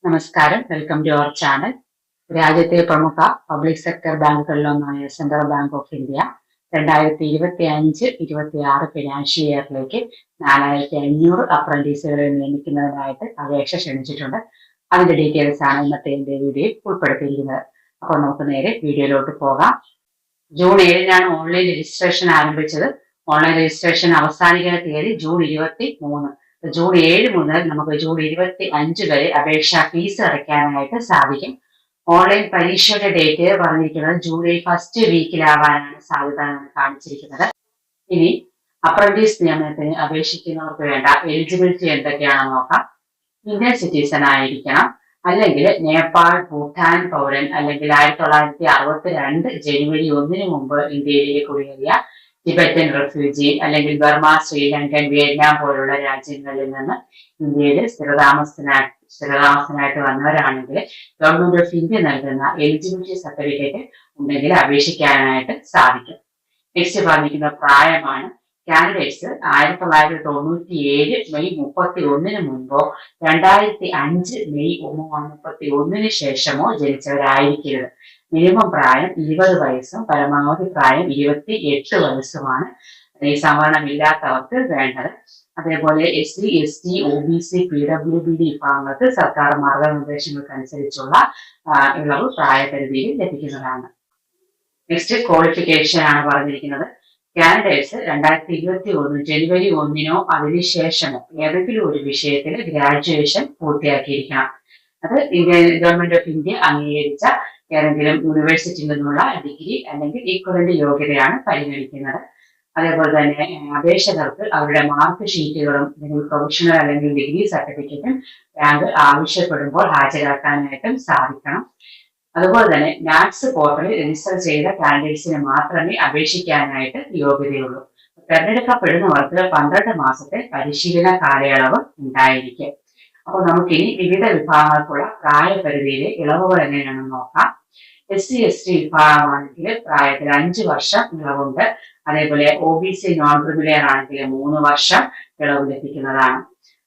നമസ്കാരം, welcome to our channel. രാജ്യത്തെ പ്രമുഖ പബ്ലിക് സെക്ടർ ബാങ്കുകളിലൊന്നായ central bank of India 2025-26 financial ഇയറിലേക്ക് 4500 അപ്രന്റീസുകളെ നിയമിക്കുന്നതിനായിട്ട് അപേക്ഷ ക്ഷണിച്ചിട്ടുണ്ട്. അതിന്റെ ഡീറ്റെയിൽസ് ആണ് ഇന്നത്തെ എന്റെ വീഡിയോയിൽ ഉൾപ്പെടുത്തിയിരിക്കുന്നത്. അപ്പോൾ നമുക്ക് നേരെ വീഡിയോയിലോട്ട് പോകാം. ജൂൺ 7-നാണ് ഓൺലൈൻ രജിസ്ട്രേഷൻ ആരംഭിച്ചത്. ഓൺലൈൻ രജിസ്ട്രേഷൻ അവസാനിക്കുന്ന തീയതി ജൂൺ 23. ജൂൺ 7 മുതൽ നമുക്ക് ജൂൺ 25 വരെ അപേക്ഷാ ഫീസ് അടയ്ക്കാനായിട്ട് സാധിക്കും. ഓൺലൈൻ പരീക്ഷയുടെ ഡേറ്റ് പറഞ്ഞിരിക്കുന്നത് ജൂലൈ ഫസ്റ്റ് വീക്കിലാവാനാണ് സാധ്യത എന്നാണ് കാണിച്ചിരിക്കുന്നത്. ഇനി അപ്രന്റീസ് നിയമനത്തിന് അപേക്ഷിക്കുന്നവർക്ക് വേണ്ട എലിജിബിലിറ്റി എന്തൊക്കെയാണെന്ന് നോക്കാം. ഇന്ത്യൻ സിറ്റിസൺ ആയിരിക്കണം, അല്ലെങ്കിൽ നേപ്പാൾ, ഭൂട്ടാൻ പൗരൻ, അല്ലെങ്കിൽ 1962 ജനുവരി 1 മുമ്പ് ഇന്ത്യയിലേക്ക് കുടിയേറിയ ടിബറ്റൻ റെഫ്യൂജി, അല്ലെങ്കിൽ ബർമ, ശ്രീലങ്കൻ, വിയറ്റ്നാം പോലുള്ള രാജ്യങ്ങളിൽ നിന്ന് ഇന്ത്യയിൽ സ്ഥിരതാമസത്തിനായിട്ട് വന്നവരാണെങ്കിൽ ഗവൺമെന്റ് ഓഫ് ഇന്ത്യ നൽകുന്ന എലിജിബിലിറ്റി സർട്ടിഫിക്കറ്റ് ഉണ്ടെങ്കിൽ അപേക്ഷിക്കാനായിട്ട് സാധിക്കും. നെക്സ്റ്റ് പറഞ്ഞിരിക്കുന്ന പ്രായമാണ്. കാൻഡിഡേറ്റ്സ് 1997 മെയ് 31 മുൻപോ 2005 മെയ് 31 ശേഷമോ ജനിച്ചവരായിരിക്കരുത്. മിനിമം പ്രായം 20 വയസ്സും പരമാവധി പ്രായം 28 വയസ്സുമാണ് ഈ സംവരണമില്ലാത്തവർക്ക് വേണ്ടത്. അതേപോലെ SC, ST, OBC, PWBD വിഭാഗങ്ങൾക്ക് സർക്കാർ മാർഗനിർദ്ദേശങ്ങൾക്കനുസരിച്ചുള്ള ഇളവ് പ്രായപരിധിയിൽ ലഭിക്കുന്നതാണ്. നെക്സ്റ്റ് ക്വാളിഫിക്കേഷൻ ആണ് പറഞ്ഞിരിക്കുന്നത്. കാൻഡിഡേറ്റ്സ് 2021 ജനുവരി 1 അതിനുശേഷമോ ഏതെങ്കിലും ഒരു വിഷയത്തിൽ ഗ്രാജുവേഷൻ പൂർത്തിയാക്കിയിരിക്കണം. അത് ഗവൺമെന്റ് ഓഫ് ഇന്ത്യ അംഗീകരിച്ച ഏതെങ്കിലും യൂണിവേഴ്സിറ്റിയിൽ നിന്നുള്ള ഡിഗ്രി അല്ലെങ്കിൽ ഈക്വലന്റ് യോഗ്യതയാണ് പരിഗണിക്കുന്നത്. അതേപോലെ തന്നെ അപേക്ഷകർക്ക് അവരുടെ മാർക്ക് ഷീറ്റുകളും അല്ലെങ്കിൽ പ്രൊഫഷണൽ അല്ലെങ്കിൽ ഡിഗ്രി സർട്ടിഫിക്കറ്റും ബാങ്ക് ആവശ്യപ്പെടുമ്പോൾ ഹാജരാക്കാനായിട്ടും സാധിക്കണം. അതുപോലെ തന്നെ നാറ്റ്സ് പോർട്ടലിൽ രജിസ്റ്റർ ചെയ്ത കാൻഡിഡേറ്റ്സിന് മാത്രമേ അപേക്ഷിക്കാനായിട്ട് യോഗ്യതയുള്ളൂ. തെരഞ്ഞെടുക്കപ്പെടുന്നവർക്ക് 12 മാസത്തെ പരിശീലന കാലയളവ് ഉണ്ടായിരിക്കും. അപ്പോൾ നമുക്കിനി വിവിധ വിഭാഗങ്ങൾക്കുള്ള പ്രായപരിധിയിലെ ഇളവുകൾ എങ്ങനെയാണെന്ന് നോക്കാം. SC, ST വിഭാഗമാണെങ്കിൽ പ്രായത്തിൽ 5 വർഷം ഇളവുണ്ട്. അതേപോലെ OBC നോൺ ക്രിമിലെയർ ആണെങ്കിൽ 3 വർഷം ഇളവ് ലഭിക്കുന്നതാണ്.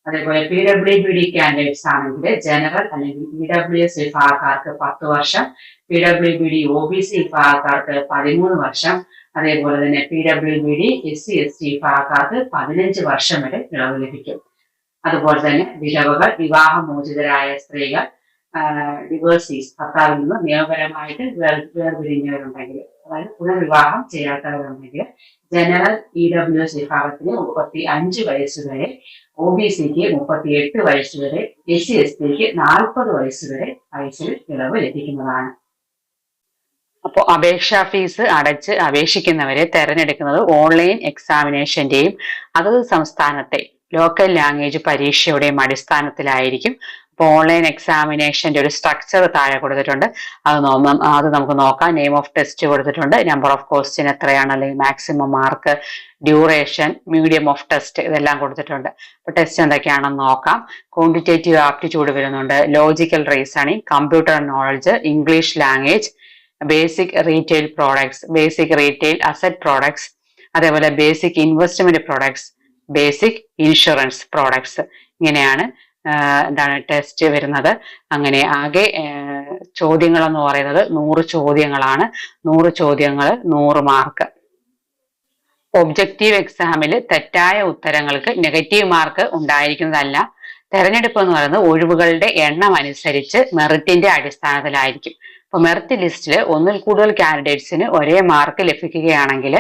അതേപോലെ PWBD കാൻഡിഡേറ്റ്സ് ആണെങ്കിൽ ജനറൽ അല്ലെങ്കിൽ EWS വിഭാഗക്കാർക്ക് 10 വർഷം, PWBD OBC വിഭാഗക്കാർക്ക് 13 വർഷം, അതേപോലെ തന്നെ PWBD SC, ST വിഭാഗക്കാർക്ക് 15 വർഷം വരെ ഇളവ് ലഭിക്കും. അതുപോലെ തന്നെ വിധവകൾ, വിവാഹമോചിതരായ സ്ത്രീകൾ, ഡിവേഴ്സീസ്, ഭർത്താവിൽ നിന്ന് നിയമപരമായിട്ട് വേർപിരിഞ്ഞവരുണ്ടെങ്കിൽ, അതായത് പുനർവിവാഹം ചെയ്യാത്തവരുണ്ടെങ്കിൽ ജനറൽ EWS വിഭാഗത്തിന് 35 വയസ്സ് വരെ, OBCക്ക് 38 വയസ്സ് വരെ, SC, STക്ക് 40 വയസ്സ് വരെ വയസ്സിൽ ഇളവ് ലഭിക്കുന്നതാണ്. അപ്പോൾ അപേക്ഷാ ഫീസ് അടച്ച് അപേക്ഷിക്കുന്നവരെ തെരഞ്ഞെടുക്കുന്നത് ഓൺലൈൻ എക്സാമിനേഷന്റെയും അതത് സംസ്ഥാനത്തെ ലോക്കൽ ലാംഗ്വേജ് പരീക്ഷയുടെയും അടിസ്ഥാനത്തിലായിരിക്കും. അപ്പോൾ ഓൺലൈൻ എക്സാമിനേഷന്റെ ഒരു സ്ട്രക്ചർ താഴെ കൊടുത്തിട്ടുണ്ട്. അത് നമുക്ക് നോക്കാം. നെയിം ഓഫ് ടെസ്റ്റ് കൊടുത്തിട്ടുണ്ട്, നമ്പർ ഓഫ് ക്വസ്റ്റ്യൻ എത്രയാണ്, അല്ലെങ്കിൽ maximum mark, duration, medium of test ഇതെല്ലാം കൊടുത്തിട്ടുണ്ട്. അപ്പോൾ ടെസ്റ്റ് എന്തൊക്കെയാണെന്ന് നോക്കാം. ക്വാണ്ടിറ്റേറ്റീവ് ആപ്റ്റിറ്റ്യൂഡ് വരുന്നുണ്ട്, logical reasoning, computer knowledge, English language, basic retail products, basic retail asset products, അതേപോലെ basic investment products, basic insurance products. ഇങ്ങനെയാണ് ടെസ്റ്റ് വരുന്നത്. അങ്ങനെ ആകെ ചോദ്യങ്ങൾ എന്ന് പറയുന്നത് 100 ചോദ്യങ്ങളാണ്. 100 ചോദ്യങ്ങൾ 100 മാർക്ക്. ഒബ്ജക്റ്റീവ് എക്സാമിൽ തെറ്റായ ഉത്തരങ്ങൾക്ക് നെഗറ്റീവ് മാർക്ക് ഉണ്ടായിരിക്കുന്നതല്ല. തെരഞ്ഞെടുപ്പ് എന്ന് പറയുന്നത് ഒഴിവുകളുടെ എണ്ണം അനുസരിച്ച് മെറിറ്റിന്റെ അടിസ്ഥാനത്തിലായിരിക്കും. അപ്പൊ മെറിറ്റ് ലിസ്റ്റിൽ ഒന്നിൽ കൂടുതൽ കാൻഡിഡേറ്റ്സിന് ഒരേ മാർക്ക് ലഭിക്കുകയാണെങ്കിൽ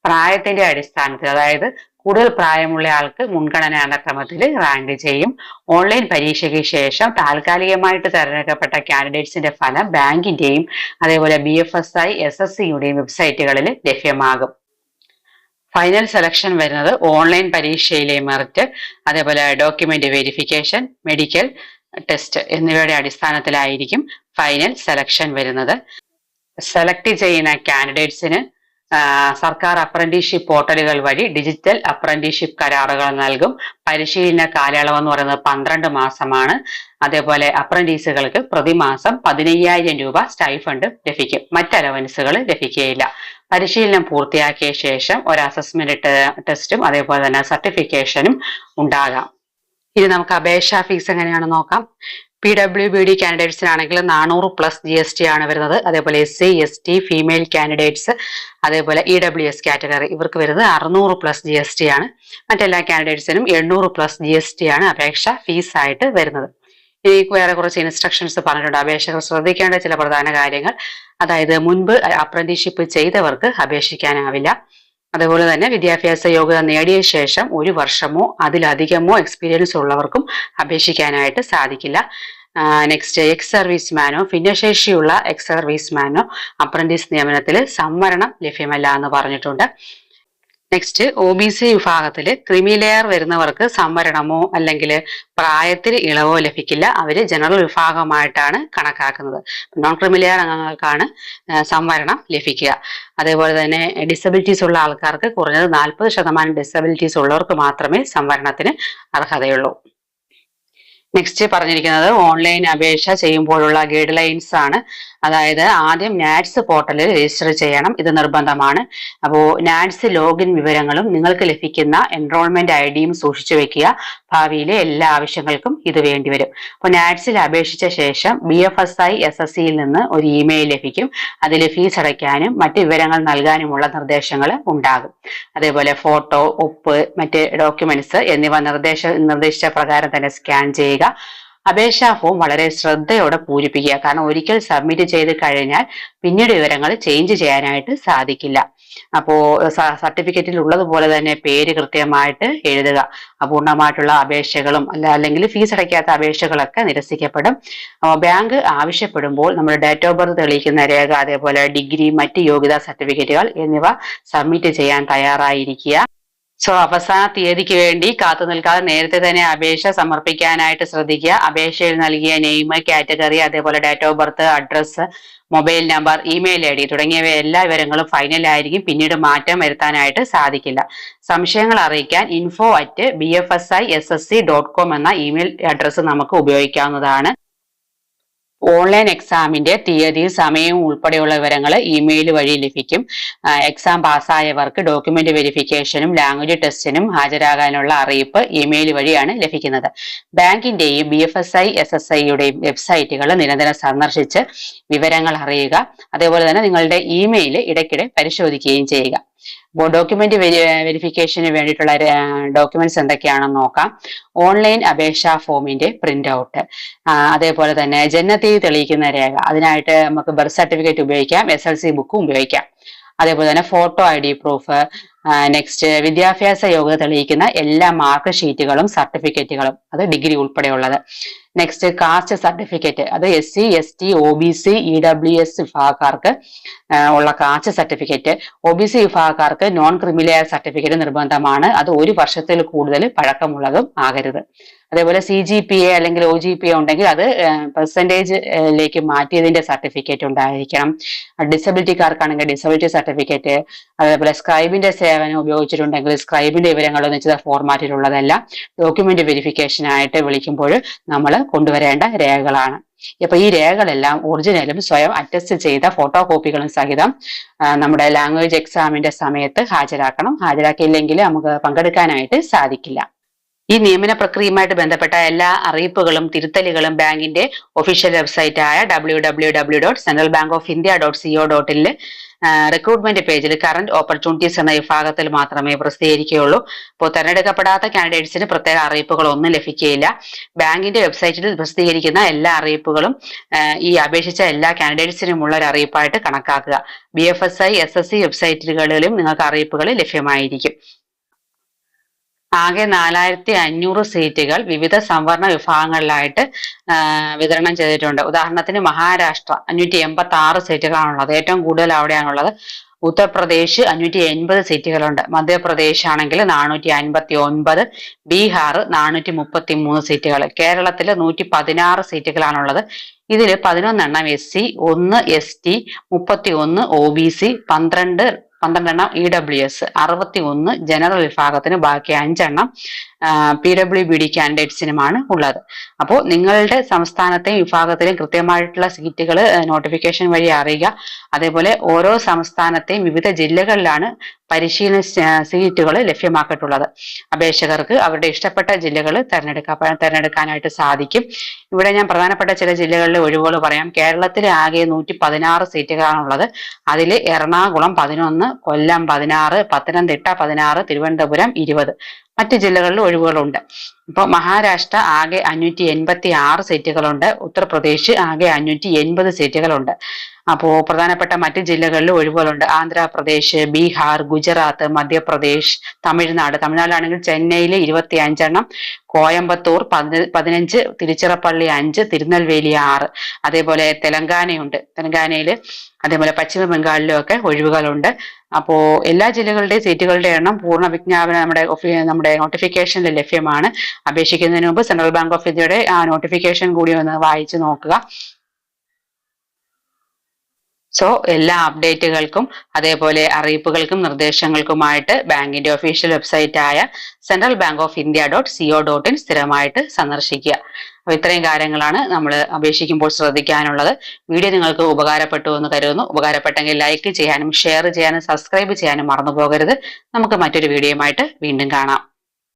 പ്രായത്തിന്റെ അടിസ്ഥാനത്തിൽ, അതായത് കൂടുതൽ പ്രായമുള്ള ആൾക്ക് മുൻഗണനാ ക്രമത്തിൽ റാങ്ക് ചെയ്യും. ഓൺലൈൻ പരീക്ഷയ്ക്ക് ശേഷം താൽക്കാലികമായിട്ട് തെരഞ്ഞെടുക്കപ്പെട്ട കാൻഡിഡേറ്റ്സിന്റെ ഫലം ബാങ്കിന്റെയും അതേപോലെ BFSI, SSCയുടെയും വെബ്സൈറ്റുകളിൽ ലഭ്യമാകും. ഫൈനൽ സെലക്ഷൻ വരുന്നത് ഓൺലൈൻ പരീക്ഷയിലെ മെറിറ്റ്, അതേപോലെ ഡോക്യുമെന്റ് വെരിഫിക്കേഷൻ, മെഡിക്കൽ ടെസ്റ്റ് എന്നിവയുടെ അടിസ്ഥാനത്തിലായിരിക്കും ഫൈനൽ സെലക്ഷൻ വരുന്നത്. സെലക്ട് ചെയ്യുന്ന കാൻഡിഡേറ്റ്സിന് സർക്കാർ അപ്രന്റീസ്ഷിപ്പ് പോർട്ടലുകൾ വഴി ഡിജിറ്റൽ അപ്രന്റീസ്ഷിപ്പ് കരാറുകൾ നൽകും. പരിശീലന കാലയളവ് എന്ന് പറയുന്നത് 12 മാസമാണ്. അതേപോലെ അപ്രന്റീസുകൾക്ക് പ്രതിമാസം 15,000 രൂപ സ്റ്റൈഫണ്ട് ലഭിക്കും. മറ്റ് അലവൻസുകൾ ലഭിക്കുകയില്ല. പരിശീലനം പൂർത്തിയാക്കിയ ശേഷം ഒരു അസസ്മെന്റ് ടെസ്റ്റും അതേപോലെ തന്നെ സർട്ടിഫിക്കേഷനും ഉണ്ടാകാം. ഇനി നമുക്ക് അപേക്ഷാ ഫീസ് എങ്ങനെയാണെന്ന് നോക്കാം. PWBD കാൻഡിഡേറ്റ്സിനാണെങ്കിൽ 400+ GST ആണ് വരുന്നത്. അതേപോലെ SC ST ഫീമെയിൽ കാൻഡിഡേറ്റ്സ്, അതേപോലെ EWS കാറ്റഗറി ഇവർക്ക് വരുന്നത് 600+ GST ആണ്. മറ്റെല്ലാ കാൻഡിഡേറ്റ്സിനും 800+ GST ആണ് അപേക്ഷ ഫീസ് ആയിട്ട് വരുന്നത്. ഇനി വേറെ കുറച്ച് ഇൻസ്ട്രക്ഷൻസ് പറഞ്ഞിട്ടുണ്ട്. അപേക്ഷകർ ശ്രദ്ധിക്കേണ്ട ചില പ്രധാന കാര്യങ്ങൾ. അതായത് മുൻപ് അപ്രന്റീസ്ഷിപ്പ് ചെയ്തവർക്ക് അപേക്ഷിക്കാനാവില്ല. അതുപോലെ തന്നെ വിദ്യാഭ്യാസ യോഗ്യത നേടിയ ശേഷം 1 വർഷമോ അതിലധികമോ എക്സ്പീരിയൻസ് ഉള്ളവർക്കും അപേക്ഷിക്കാനായിട്ട് സാധിക്കില്ല. നെക്സ്റ്റ്, എക്സ് സർവീസ്മാനോ ഭിന്നശേഷിയുള്ള എക്സ് സർവീസ്മാനോ അപ്രന്റീസ് നിയമനത്തിൽ സംവരണം ലഭ്യമല്ല എന്ന് പറഞ്ഞിട്ടുണ്ട്. നെക്സ്റ്റ്, OBC വിഭാഗത്തിൽ ക്രിമി ലെയർ വരുന്നവർക്ക് സംവരണമോ അല്ലെങ്കിൽ പ്രായത്തിൽ ഇളവോ ലഭിക്കില്ല. അവര് ജനറൽ വിഭാഗമായിട്ടാണ് കണക്കാക്കുന്നത്. നോൺ ക്രിമി ലെയർ അംഗങ്ങൾക്കാണ് സംവരണം ലഭിക്കുക. അതേപോലെ തന്നെ ഡിസബിലിറ്റീസ് ഉള്ള ആൾക്കാർക്ക് കുറഞ്ഞത് 40% ഡിസബിലിറ്റീസ് ഉള്ളവർക്ക് മാത്രമേ സംവരണത്തിന് അർഹതയുള്ളൂ. നെക്സ്റ്റ് പറഞ്ഞിരിക്കുന്നത് ഓൺലൈൻ അപേക്ഷ ചെയ്യുമ്പോഴുള്ള ഗൈഡ് ലൈൻസ് ആണ്. അതായത് ആദ്യം നാറ്റ്സ് പോർട്ടലിൽ രജിസ്റ്റർ ചെയ്യണം, ഇത് നിർബന്ധമാണ്. അപ്പോൾ നാറ്റ്സ് ലോഗിൻ വിവരങ്ങളും നിങ്ങൾക്ക് ലഭിക്കുന്ന എൻറോൾമെന്റ് IDയും സൂക്ഷിച്ചു വെക്കുക. ഭാവിയിലെ എല്ലാ ആവശ്യങ്ങൾക്കും ഇത് വേണ്ടിവരും. അപ്പോൾ നാറ്റ്സിൽ അപേക്ഷിച്ച ശേഷം BFSI SSCയിൽ നിന്ന് ഒരു ഇമെയിൽ ലഭിക്കും. അതിൽ ഫീസ് അടയ്ക്കാനും മറ്റ് വിവരങ്ങൾ നൽകാനുമുള്ള നിർദ്ദേശങ്ങൾ ഉണ്ടാകും. അതേപോലെ ഫോട്ടോ, ഒപ്പ്, മറ്റ് ഡോക്യുമെന്റ്സ് എന്നിവ നിർദ്ദേശിച്ച പ്രകാരം തന്നെ സ്കാൻ ചെയ്യുക. അപേക്ഷാ ഫോം വളരെ ശ്രദ്ധയോടെ പൂരിപ്പിക്കുക. കാരണം ഒരിക്കൽ സബ്മിറ്റ് ചെയ്ത് കഴിഞ്ഞാൽ പിന്നീട് വിവരങ്ങൾ ചേഞ്ച് ചെയ്യാനായിട്ട് സാധിക്കില്ല. അപ്പോ സർട്ടിഫിക്കറ്റിൽ ഉള്ളതുപോലെ തന്നെ പേര് കൃത്യമായിട്ട് എഴുതുക. അപൂർണമായിട്ടുള്ള അപേക്ഷകളും അല്ലെങ്കിൽ ഫീസ് അടയ്ക്കാത്ത അപേക്ഷകളൊക്കെ നിരസിക്കപ്പെടും. ബാങ്ക് ആവശ്യപ്പെടുമ്പോൾ നമ്മുടെ ഡേറ്റ് ഓഫ് ബർത്ത് തെളിയിക്കുന്ന രേഖ, അതേപോലെ ഡിഗ്രി, മറ്റ് യോഗ്യതാ സർട്ടിഫിക്കറ്റുകൾ എന്നിവ സബ്മിറ്റ് ചെയ്യാൻ തയ്യാറായിരിക്കുക. അവസാന തീയതിക്ക് വേണ്ടി കാത്തു നിൽക്കാതെ നേരത്തെ തന്നെ അപേക്ഷ സമർപ്പിക്കാനായിട്ട് ശ്രദ്ധിക്കുക. അപേക്ഷയിൽ നൽകിയ നെയിം, കാറ്റഗറി, അതേപോലെ date of birth, address, mobile number, email ID തുടങ്ങിയവ എല്ലാ വിവരങ്ങളും ഫൈനൽ ആയിരിക്കും. പിന്നീട് മാറ്റം വരുത്താനായിട്ട് സാധിക്കില്ല. സംശയങ്ങൾ അറിയിക്കാൻ info@bfsissc.com എന്ന ഇമെയിൽ അഡ്രസ്സ് നമുക്ക് ഉപയോഗിക്കാവുന്നതാണ്. ഓൺലൈൻ എക്സാമിന്റെ തീയതിയും സമയവും ഉൾപ്പെടെയുള്ള വിവരങ്ങൾ ഇമെയിൽ വഴി ലഭിക്കും. എക്സാം പാസ്സായവർക്ക് ഡോക്യുമെന്റ് വെരിഫിക്കേഷനും ലാംഗ്വേജ് ടെസ്റ്റിനും ഹാജരാകാനുള്ള അറിയിപ്പ് ഇമെയിൽ വഴിയാണ് ലഭിക്കുന്നത്. ബാങ്കിന്റെയും BFSI SSIയുടെയും വെബ്സൈറ്റുകൾ നിരന്തരം സന്ദർശിച്ച് വിവരങ്ങൾ അറിയുക. അതേപോലെ തന്നെ നിങ്ങളുടെ ഇമെയിൽ ഇടയ്ക്കിടെ പരിശോധിക്കുകയും ചെയ്യുക. ഡോക്യുമെന്റ് വെരിഫിക്കേഷന് വേണ്ടിയിട്ടുള്ള ഡോക്യുമെന്റ്സ് എന്തൊക്കെയാണെന്ന് നോക്കാം. ഓൺലൈൻ അപേക്ഷാ ഫോമിന്റെ പ്രിന്റ് ഔട്ട്, അതേപോലെ തന്നെ ജനനത്തീയതി തെളിയിക്കുന്ന രേഖ, അതിനായിട്ട് നമുക്ക് ബർത്ത് സർട്ടിഫിക്കറ്റ് ഉപയോഗിക്കാം, SLC ബുക്കും ഉപയോഗിക്കാം. അതേപോലെ തന്നെ ഫോട്ടോ ID പ്രൂഫ്. നെക്സ്റ്റ്, വിദ്യാഭ്യാസ യോഗ്യത തെളിയിക്കുന്ന എല്ലാ മാർക്ക് ഷീറ്റുകളും സർട്ടിഫിക്കറ്റുകളും, അത് ഡിഗ്രി ഉൾപ്പെടെയുള്ളത്. നെക്സ്റ്റ്, കാസ്റ്റ് സർട്ടിഫിക്കറ്റ്, അത് SC ST OBC EWS വിഭാഗക്കാർക്ക് ഉള്ള കാസ്റ്റ് സർട്ടിഫിക്കറ്റ്. OBC വിഭാഗക്കാർക്ക് നോൺ ക്രിമിലെയർ സർട്ടിഫിക്കറ്റ് നിർബന്ധമാണ്. അത് 1 വർഷത്തിൽ കൂടുതൽ പഴക്കമുള്ളതും ആകരുത്. അതേപോലെ CGPA അല്ലെങ്കിൽ OGPA ഉണ്ടെങ്കിൽ അത് പെർസെൻറ്റേജിലേക്ക് മാറ്റിയതിന്റെ സർട്ടിഫിക്കറ്റ് ഉണ്ടായിരിക്കണം. ഡിസബിലിറ്റിക്കാർക്കാണെങ്കിൽ ഡിസബിലിറ്റി സർട്ടിഫിക്കറ്റ്. അതേപോലെ സ്ക്രൈബിന്റെ സേവനം ഉപയോഗിച്ചിട്ടുണ്ടെങ്കിൽ സ്ക്രൈബിന്റെ വിവരങ്ങൾ നിശ്ചിത ഫോർമാറ്റിലുള്ളതെല്ലാം ഡോക്യുമെന്റ് വെരിഫിക്കേഷനായിട്ട് വിളിക്കുമ്പോൾ നമ്മൾ കൊണ്ടുവരേണ്ട രേഖകളാണ്. അപ്പൊ ഈ രേഖകളെല്ലാം ഒറിജിനലും സ്വയം അറ്റസ്റ്റ് ചെയ്ത ഫോട്ടോ കോപ്പികളും സഹിതം നമ്മുടെ ലാംഗ്വേജ് എക്സാമിന്റെ സമയത്ത് ഹാജരാക്കണം. ഹാജരാക്കിയില്ലെങ്കിൽ നമുക്ക് പങ്കെടുക്കാനായിട്ട് സാധിക്കില്ല. ഈ നിയമന പ്രക്രിയയുമായിട്ട് ബന്ധപ്പെട്ട എല്ലാ അറിയിപ്പുകളും തിരുത്തലുകളും ബാങ്കിന്റെ ഒഫീഷ്യൽ വെബ്സൈറ്റായ www.centralbankofindia.co.in റിക്രൂട്ട്മെന്റ് പേജിൽ കറന്റ് ഓപ്പർച്യൂണിറ്റീസ് എന്ന വിഭാഗത്തിൽ മാത്രമേ പ്രസിദ്ധീകരിക്കുകയുള്ളൂ. അപ്പോൾ തെരഞ്ഞെടുക്കപ്പെടാത്ത കാൻഡിഡേറ്റ്സിന് പ്രത്യേക അറിയിപ്പുകളൊന്നും ലഭിക്കുകയില്ല. ബാങ്കിന്റെ വെബ്സൈറ്റിൽ പ്രസിദ്ധീകരിക്കുന്ന എല്ലാ അറിയിപ്പുകളും ഈ അപേക്ഷിച്ച എല്ലാ കാൻഡിഡേറ്റ്സിനുമുള്ള ഒരു അറിയിപ്പായിട്ട് കണക്കാക്കുക. BFSI SSC വെബ്സൈറ്റുകളിലും നിങ്ങൾക്ക് അറിയിപ്പുകൾ ലഭ്യമായിരിക്കും. ആകെ 4500 സീറ്റുകൾ വിവിധ സംവരണ വിഭാഗങ്ങളിലായിട്ട് വിതരണം ചെയ്തിട്ടുണ്ട്. ഉദാഹരണത്തിന് മഹാരാഷ്ട്ര 586 സീറ്റുകളാണുള്ളത്, ഏറ്റവും കൂടുതൽ അവിടെയാണുള്ളത്. ഉത്തർപ്രദേശ് 580 സീറ്റുകളുണ്ട്. മധ്യപ്രദേശ് ആണെങ്കിൽ 459, ബീഹാർ 433 സീറ്റുകൾ. കേരളത്തിൽ 116 സീറ്റുകളാണുള്ളത്. ഇതിൽ 11 SC, 1 ST, 31 OBC, 12 EWS, 61 general വിഭാഗത്തിന്, ബാക്കി 5 PWBD കാൻഡിഡേറ്റ്സിനുമാണ് ഉള്ളത്. അപ്പോൾ നിങ്ങളുടെ സംസ്ഥാനത്തെയും വിഭാഗത്തിലെയും കൃത്യമായിട്ടുള്ള സീറ്റുകൾ നോട്ടിഫിക്കേഷൻ വഴി അറിയുക. അതേപോലെ ഓരോ സംസ്ഥാനത്തെയും വിവിധ ജില്ലകളിലാണ് പരിശീലന സീറ്റുകൾ ലഭ്യമാക്കിയിട്ടുള്ളത്. അപേക്ഷകർക്ക് അവരുടെ ഇഷ്ടപ്പെട്ട ജില്ലകൾ തിരഞ്ഞെടുക്കാനായിട്ട് സാധിക്കും. ഇവിടെ ഞാൻ പ്രധാനപ്പെട്ട ചില ജില്ലകളിലെ ഒഴിവുകൾ പറയാം. കേരളത്തിലെ ആകെ 116 സീറ്റുകളാണുള്ളത്. അതിൽ എറണാകുളം 11, കൊല്ലം 16, പത്തനംതിട്ട 16, തിരുവനന്തപുരം 20. മറ്റ് ജില്ലകളിൽ ഒഴിവുകളുണ്ട്. ഇപ്പോൾ മഹാരാഷ്ട്ര ആകെ 586 സീറ്റുകളുണ്ട്. ഉത്തർപ്രദേശ് ആകെ 580 സീറ്റുകളുണ്ട്. അപ്പോൾ പ്രധാനപ്പെട്ട മറ്റ് ജില്ലകളിൽ ഒഴിവുകളുണ്ട്. ആന്ധ്രാപ്രദേശ്, ബീഹാർ, ഗുജറാത്ത്, മധ്യപ്രദേശ്, തമിഴ്നാടാണെങ്കിൽ ചെന്നൈയിൽ 25 കോയമ്പത്തൂർ 15, തിരുച്ചിറപ്പള്ളി 5, തിരുനെൽവേലി 6. അതേപോലെ തെലങ്കാനയുണ്ട്. അതേപോലെ പശ്ചിമ ബംഗാളിലും ഒക്കെ ഒഴിവുകളുണ്ട്. അപ്പോ എല്ലാ ജില്ലകളുടെയും സീറ്റുകളുടെ എണ്ണം പൂർണ്ണ വിജ്ഞാപനം നമ്മുടെ നോട്ടിഫിക്കേഷനിൽ ലഭ്യമാണ്. അപേക്ഷിക്കുന്നതിന് മുമ്പ് സെൻട്രൽ ബാങ്ക് ഓഫ് ഇന്ത്യയുടെ ആ നോട്ടിഫിക്കേഷൻ കൂടി ഒന്ന് വായിച്ചു നോക്കുക. സോ എല്ലാ അപ്ഡേറ്റുകൾക്കും അതേപോലെ അറിയിപ്പുകൾക്കും നിർദ്ദേശങ്ങൾക്കുമായിട്ട് ബാങ്കിന്റെ ഒഫീഷ്യൽ വെബ്സൈറ്റ് ആയ centralbankofindia.co.in സ്ഥിരമായിട്ട് സന്ദർശിക്കുക. അപ്പൊ ഇത്രയും കാര്യങ്ങളാണ് നമ്മൾ അപേക്ഷിക്കുമ്പോൾ ശ്രദ്ധിക്കാനുള്ളത്. വീഡിയോ നിങ്ങൾക്ക് ഉപകാരപ്പെട്ടു എന്ന് കരുതുന്നു. ഉപകാരപ്പെട്ടെങ്കിൽ ലൈക്ക് ചെയ്യാനും ഷെയർ ചെയ്യാനും സബ്സ്ക്രൈബ് ചെയ്യാനും മറന്നു പോകരുത്. നമുക്ക് മറ്റൊരു വീഡിയോയുമായിട്ട് വീണ്ടും കാണാം.